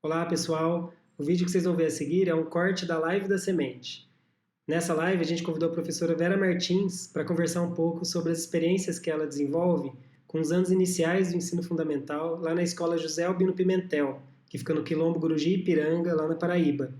Olá, pessoal. O vídeo que vocês vão ver a seguir é um corte da live da Semente. Nessa live, a gente convidou a professora Vera Martins para conversar um pouco sobre as experiências que ela desenvolve com os anos iniciais do ensino fundamental lá na escola José Albino Pimentel, que fica no Quilombo Guruji Ipiranga, lá na Paraíba.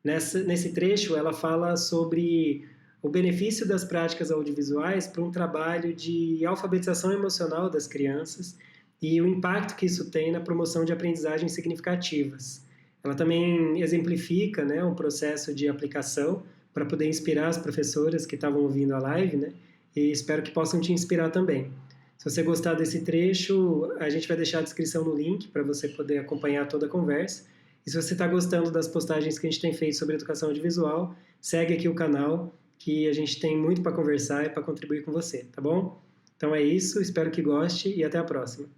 Nesse trecho, ela fala sobre o benefício das práticas audiovisuais para um trabalho de alfabetização emocional das crianças e o impacto que isso tem na promoção de aprendizagens significativas. Ela também exemplifica, né, um processo de aplicação para poder inspirar as professoras que estavam ouvindo a live, né, e espero que possam te inspirar também. Se você gostar desse trecho, a gente vai deixar a descrição no link para você poder acompanhar toda a conversa. E se você está gostando das postagens que a gente tem feito sobre educação audiovisual, segue aqui o canal, que a gente tem muito para conversar e para contribuir com você, tá bom? Então é isso, espero que goste e até a próxima.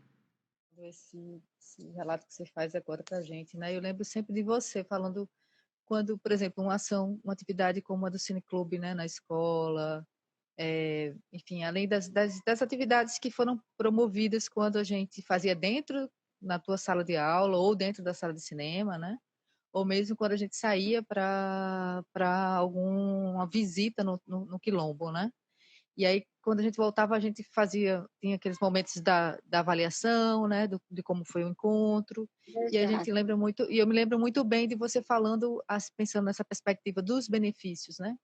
Esse relato que você faz agora para a gente, né? Eu lembro sempre de você falando quando, por exemplo, uma ação, uma atividade como a do Cineclube, né, na escola, enfim, além das atividades que foram promovidas quando a gente fazia dentro, na tua sala de aula ou dentro da sala de cinema, né? Ou mesmo quando a gente saía para alguma visita no Quilombo, né? E aí, quando a gente voltava, a gente tinha aqueles momentos da avaliação, né, de como foi o encontro, e a gente Exato. lembra muito, e eu me lembro muito bem de você falando, pensando nessa perspectiva dos benefícios, né,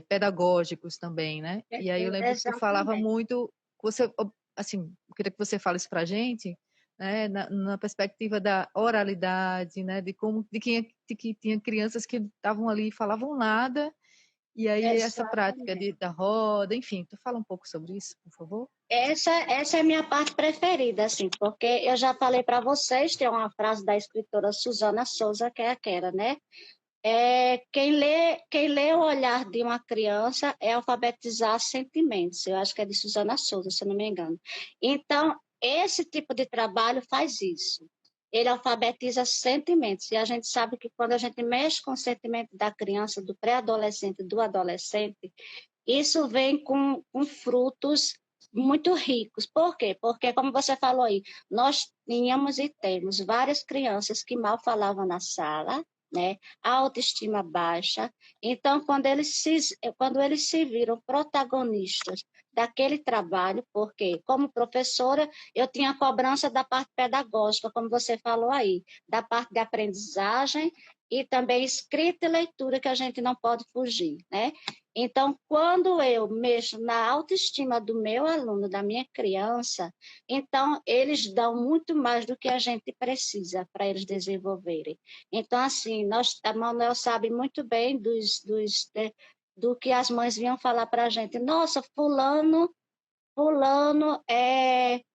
pedagógicos também, né, e aí eu lembro que tu falava Exatamente. muito, assim, eu queria que você fale isso pra gente, né, na perspectiva da oralidade, né, de que tinha crianças que estavam ali e falavam nada, e aí essa prática Exatamente. da roda, enfim, tu fala um pouco sobre isso, por favor? Essa é a minha parte preferida, assim, porque eu já falei para vocês, tem uma frase da escritora Susana Souza, que é aquela, né? Quem lê o olhar de uma criança é alfabetizar sentimentos. Eu acho que é de Susana Souza, se eu não me engano. Então, esse tipo de trabalho faz isso. Ele alfabetiza sentimentos. E a gente sabe que quando a gente mexe com o sentimento da criança, do pré-adolescente, do adolescente, isso vem com frutos muito ricos. Por quê? Porque, como você falou aí, nós tínhamos e temos várias crianças que mal falavam na sala, né? A autoestima baixa. Então, quando eles se viram protagonistas daquele trabalho, porque, como professora, eu tinha a cobrança da parte pedagógica, como você falou aí, da parte de aprendizagem e também escrita e leitura, que a gente não pode fugir, né? Então, quando eu mexo na autoestima do meu aluno, da minha criança, então eles dão muito mais do que a gente precisa para eles desenvolverem. Então, assim, a Manuel sabe muito bem do que as mães vinham falar para a gente. Nossa, fulano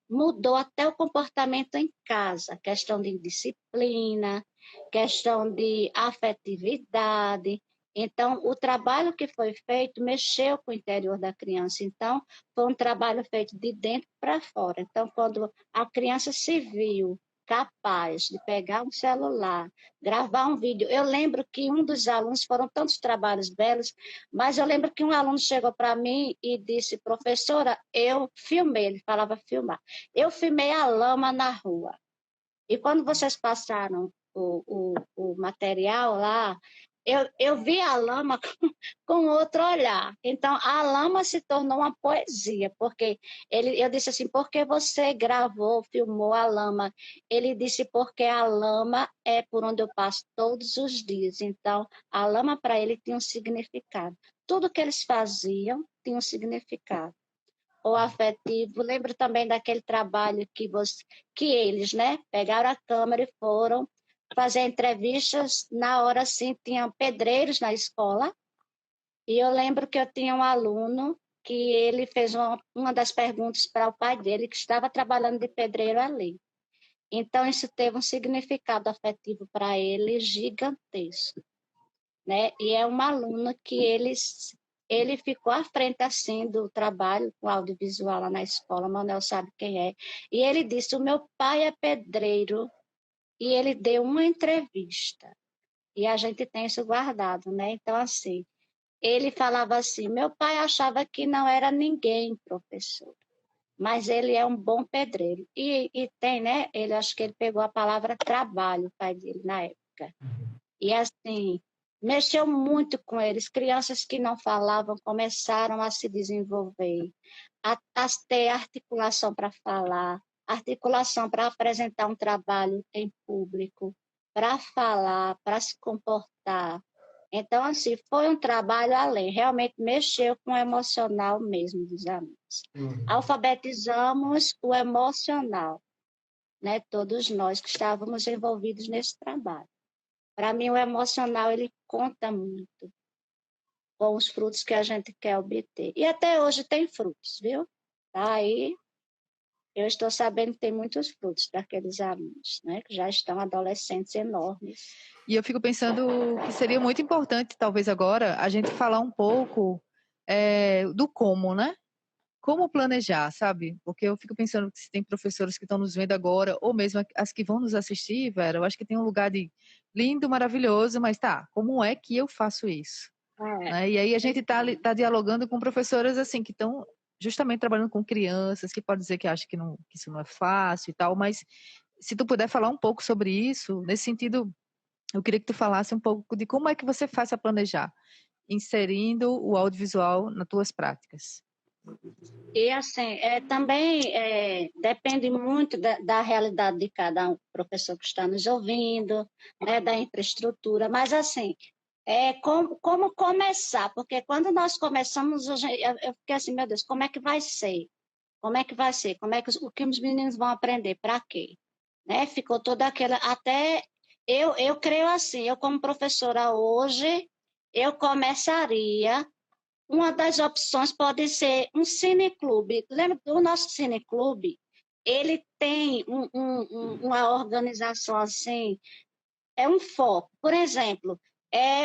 mudou até o comportamento em casa, questão de disciplina, questão de afetividade. Então, o trabalho que foi feito mexeu com o interior da criança. Então, foi um trabalho feito de dentro para fora. Então, quando a criança se viu capaz de pegar um celular, gravar um vídeo. Eu lembro que um dos alunos, foram tantos trabalhos belos, mas eu lembro que um aluno chegou para mim e disse, professora, eu filmei, ele falava filmar, eu filmei a lama na rua. E quando vocês passaram o material lá, eu vi a lama com outro olhar. Então, a lama se tornou uma poesia, porque eu disse assim, por que você gravou, filmou a lama? Ele disse, porque a lama é por onde eu passo todos os dias. Então, a lama para ele tinha um significado. Tudo que eles faziam tinha um significado. O afetivo, lembro também daquele trabalho que eles, né, pegaram a câmera e foram fazer entrevistas. Na hora, assim, tinha pedreiros na escola, e eu lembro que eu tinha um aluno que ele fez uma das perguntas para o pai dele, que estava trabalhando de pedreiro ali. Então, isso teve um significado afetivo para ele gigantesco, né? E é um aluno que ele ficou à frente, assim, do trabalho com audiovisual lá na escola, Manuel sabe quem é. E ele disse, o meu pai é pedreiro, e ele deu uma entrevista. E a gente tem isso guardado, né? Então, assim, ele falava assim: meu pai achava que não era ninguém, professor. mas ele é um bom pedreiro. E tem, né? Ele acho que ele pegou a palavra trabalho, o pai dele, na época. E assim, mexeu muito com eles. Crianças que não falavam começaram a se desenvolver, a ter articulação para falar, articulação para apresentar um trabalho em público, para falar, para se comportar. Então, assim, foi um trabalho além, realmente mexeu com o emocional mesmo dos alunos. Alfabetizamos o emocional, né? Todos nós que estávamos envolvidos nesse trabalho. Para mim, o emocional, ele conta muito com os frutos que a gente quer obter. E até hoje tem frutos, viu? Tá aí, eu estou sabendo que tem muitos frutos daqueles alunos, né? Que já estão adolescentes enormes. E eu fico pensando que seria muito importante, talvez agora, a gente falar um pouco do como, né? Como planejar, sabe? Porque eu fico pensando que se tem professores que estão nos vendo agora, ou mesmo as que vão nos assistir, Vera, eu acho que tem um lugar de lindo, maravilhoso, mas tá, como é que eu faço isso? Né? E aí a gente tá dialogando com professoras assim, que estão justamente trabalhando com crianças, que pode dizer que acha que isso não é fácil e tal, mas se tu puder falar um pouco sobre isso, nesse sentido, eu queria que tu falasse um pouco de como é que você faz a planejar, inserindo o audiovisual nas tuas práticas. E, assim, também depende muito da realidade de cada professor que está nos ouvindo, né, da infraestrutura, mas, assim, como começar? Porque quando nós começamos, eu fiquei assim, meu Deus, como é que vai ser? Como é que vai ser? O que os meninos vão aprender? Para quê? Né? Ficou toda aquela... Até eu creio assim, eu como professora hoje, eu começaria... Uma das opções pode ser um cineclube. Lembra do nosso cineclube? Ele tem uma organização assim, é um foco. Por exemplo,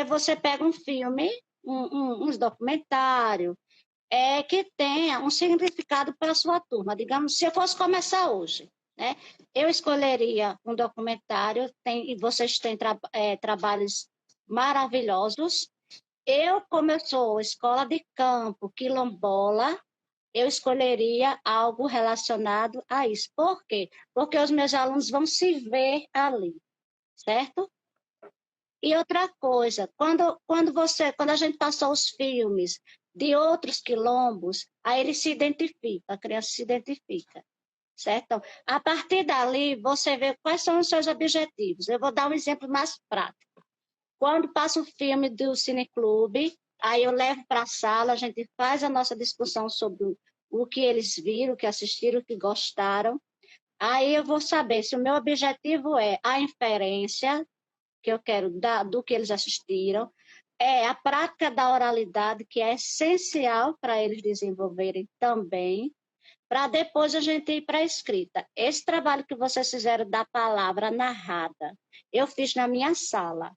você pega um filme, uns documentários, que tenha um significado para a sua turma. Digamos, se eu fosse começar hoje, né? Eu escolheria um documentário, e vocês têm trabalhos maravilhosos. Como eu sou escola de campo, quilombola, eu escolheria algo relacionado a isso. Por quê? Porque os meus alunos vão se ver ali, certo? E outra coisa, quando a gente passou os filmes de outros quilombos, aí ele se identifica, a criança se identifica, certo? Então, a partir dali, você vê quais são os seus objetivos. Eu vou dar um exemplo mais prático. Quando passa o filme do Cineclube, aí eu levo para a sala, a gente faz a nossa discussão sobre o que eles viram, o que assistiram, o que gostaram. Aí eu vou saber se o meu objetivo é a inferência, que eu quero do que eles assistiram, a prática da oralidade, que é essencial para eles desenvolverem também, para depois a gente ir para a escrita. Esse trabalho que vocês fizeram da palavra narrada, eu fiz na minha sala.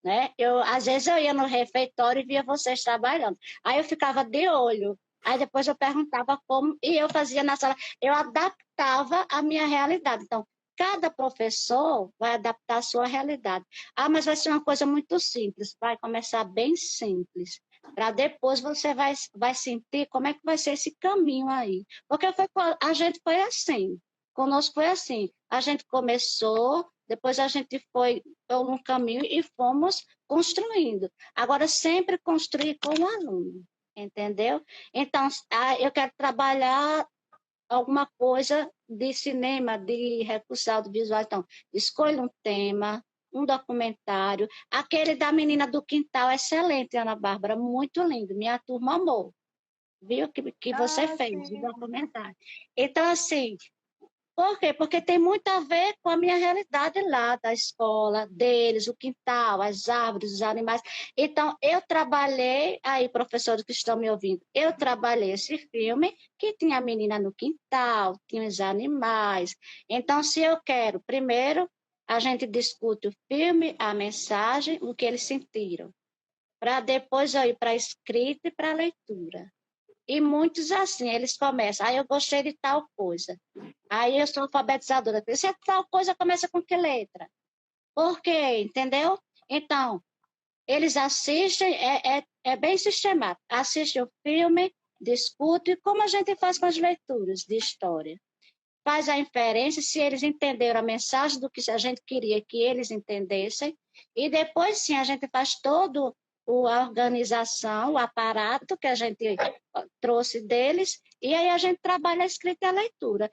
Né? Às vezes eu ia no refeitório e via vocês trabalhando. Aí eu ficava de olho. Aí depois eu perguntava como, e eu fazia na sala. Eu adaptava a minha realidade. Então, cada professor vai adaptar a sua realidade. Ah, mas vai ser uma coisa muito simples. Vai começar bem simples. Para depois você vai sentir como é que vai ser esse caminho aí. Porque a gente foi assim. Conosco foi assim. A gente começou, depois a gente foi por um caminho e fomos construindo. Agora, sempre construir com o aluno, entendeu? Então, eu quero trabalhar alguma coisa de cinema, de recursos audiovisuais. Então, escolha um tema, um documentário. Aquele da Menina do Quintal, excelente, Ana Bárbara, muito lindo. Minha turma amou. Viu que você fez o documentário. Então, assim, por quê? Porque tem muito a ver com a minha realidade lá, da escola, deles, o quintal, as árvores, os animais. Então, eu trabalhei, aí, professores que estão me ouvindo, eu trabalhei esse filme que tinha a menina no quintal, tinha os animais. Então, se eu quero, primeiro, a gente discute o filme, a mensagem, o que eles sentiram, para depois eu ir para a escrita e para a leitura. E muitos assim, eles começam, eu gostei de tal coisa. Aí eu sou alfabetizadora. Se é tal coisa, começa com que letra? Por quê? Entendeu? Então, eles assistem, é bem sistemático. Assistem o filme, discute, como a gente faz com as leituras de história. Faz a inferência, se eles entenderam a mensagem do que a gente queria que eles entendessem, e depois, sim, a gente faz todo a organização, o aparato que a gente trouxe deles, e aí a gente trabalha a escrita e a leitura.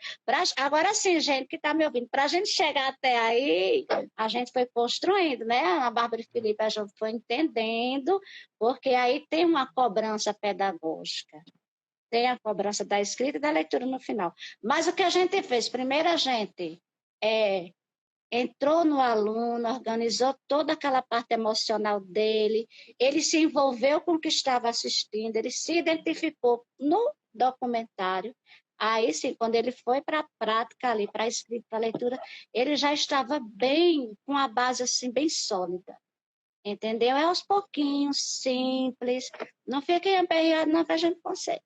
Agora sim, gente que está me ouvindo, para a gente chegar até aí, a gente foi construindo, né? A Bárbara e Felipe, a gente foi entendendo, porque aí tem uma cobrança pedagógica. Tem a cobrança da escrita e da leitura no final. Mas o que a gente fez? Primeiro, a gente entrou no aluno, organizou toda aquela parte emocional dele, ele se envolveu com o que estava assistindo, ele se identificou no documentário. Aí, sim, quando ele foi para a prática ali, para a escrita, para a leitura, ele já estava bem, com a base assim, bem sólida. Entendeu? É aos pouquinhos, simples. Não fiquem empenhados, não, que a gente consegue.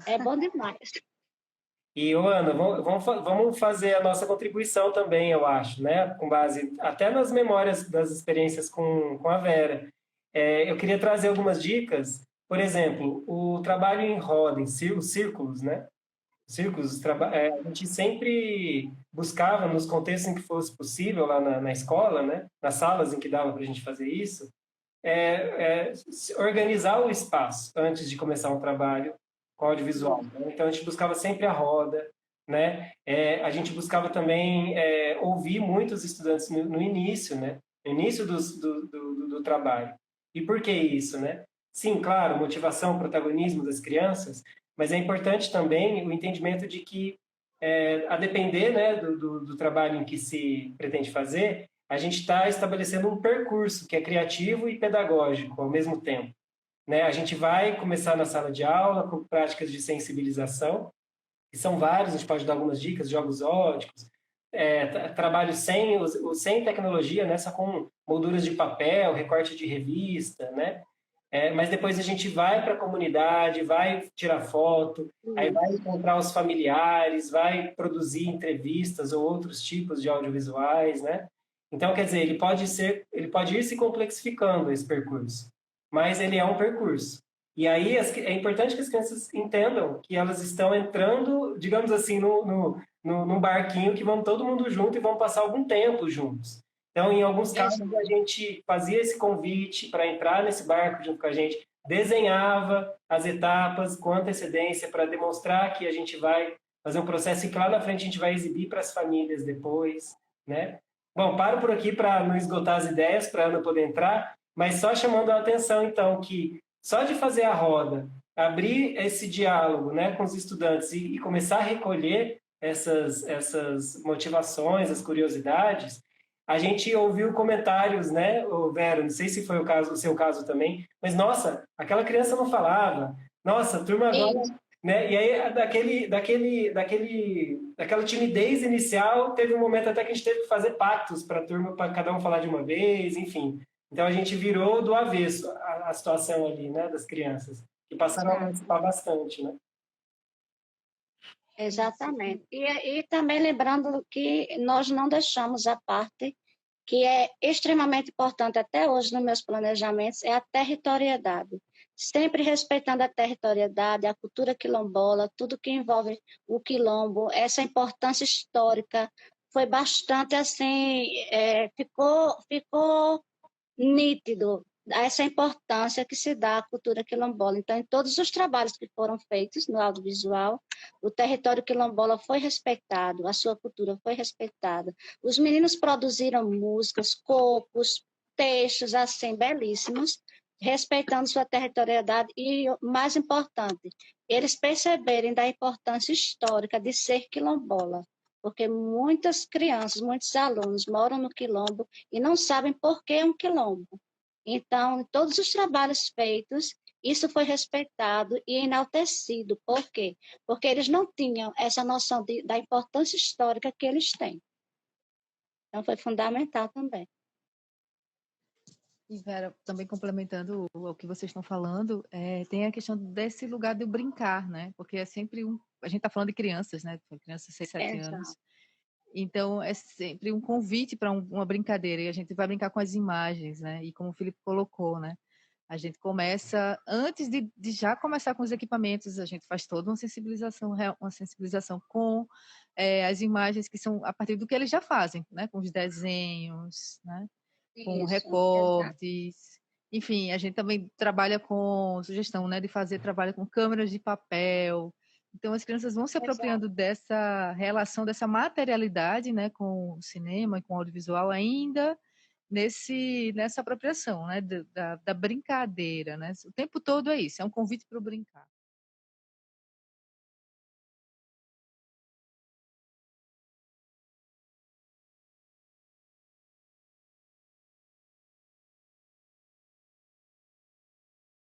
É bom demais. E, Ana, vamos fazer a nossa contribuição também, eu acho, né? Com base até nas memórias das experiências com a Vera. Eu queria trazer algumas dicas. Por exemplo, o trabalho em roda, os círculos, né? Os círculos, a gente sempre buscava, nos contextos em que fosse possível, lá na escola, né? Nas salas em que dava para a gente fazer isso, organizar o espaço antes de começar um trabalho com audiovisual, né? Então a gente buscava sempre a roda, né? A gente buscava também ouvir muitos estudantes no início, né? No início do trabalho. E por que isso, né? Sim, claro, motivação, protagonismo das crianças, mas é importante também o entendimento de que, a depender, né, do trabalho em que se pretende fazer, a gente está estabelecendo um percurso que é criativo e pedagógico ao mesmo tempo, né? A gente vai começar na sala de aula com práticas de sensibilização, que são vários, a gente pode dar algumas dicas, jogos óticos, trabalho sem tecnologia, né? Só com molduras de papel, recorte de revista, né? Mas depois a gente vai para a comunidade, vai tirar foto, aí vai encontrar os familiares, vai produzir entrevistas ou outros tipos de audiovisuais, né? Então, quer dizer, ele pode ir se complexificando esse percurso, mas ele é um percurso. E aí é importante que as crianças entendam que elas estão entrando, digamos assim, num barquinho que vão todo mundo junto e vão passar algum tempo juntos. Então, em alguns casos, a gente fazia esse convite para entrar nesse barco junto com a gente, desenhava as etapas com antecedência para demonstrar que a gente vai fazer um processo e que lá na frente a gente vai exibir para as famílias depois, né? Bom, paro por aqui para não esgotar as ideias, para a Ana poder entrar, mas só chamando a atenção, então, que só de fazer a roda, abrir esse diálogo, né, com os estudantes e começar a recolher essas motivações, as curiosidades, a gente ouviu comentários, né, Vera, não sei se foi o seu caso também, mas, nossa, aquela criança não falava, nossa, a turma agora, né, e aí daquela timidez inicial, teve um momento até que a gente teve que fazer pactos para a turma, para cada um falar de uma vez, enfim. Então a gente virou do avesso a situação ali, né, das crianças, que passaram a participar bastante, né? Exatamente. E também lembrando que nós não deixamos a parte que é extremamente importante até hoje nos meus planejamentos, é a territorialidade. Sempre respeitando a territorialidade, a cultura quilombola, tudo que envolve o quilombo, essa importância histórica foi bastante assim, ficou nítido essa importância que se dá à cultura quilombola. Então, em todos os trabalhos que foram feitos no audiovisual, o território quilombola foi respeitado, a sua cultura foi respeitada. Os meninos produziram músicas, cocos, textos assim belíssimos, respeitando sua territorialidade e, o mais importante, eles perceberem da importância histórica de ser quilombola, porque muitas crianças, muitos alunos moram no quilombo e não sabem por que é um quilombo. Então, em todos os trabalhos feitos, isso foi respeitado e enaltecido. Por quê? Porque eles não tinham essa noção da importância histórica que eles têm. Então, foi fundamental também. E, Vera, também complementando o que vocês estão falando, tem a questão desse lugar de brincar, né? Porque é sempre a gente está falando de crianças, né? Crianças de 6, 7 anos. Então, é sempre um convite para uma brincadeira, e a gente vai brincar com as imagens, né? E como o Felipe colocou, né? A gente começa, antes de já começar com os equipamentos, a gente faz toda uma sensibilização com as imagens que são a partir do que eles já fazem, né? Com os desenhos, né? Com Isso, exato. recortes. Enfim, a gente também trabalha com sugestão, né? De fazer trabalho com câmeras de papel. Então, as crianças vão se apropriando dessa relação, dessa materialidade, né? Com o cinema e com o audiovisual ainda nessa apropriação, né, da brincadeira, né? O tempo todo é isso, é um convite para o brincar.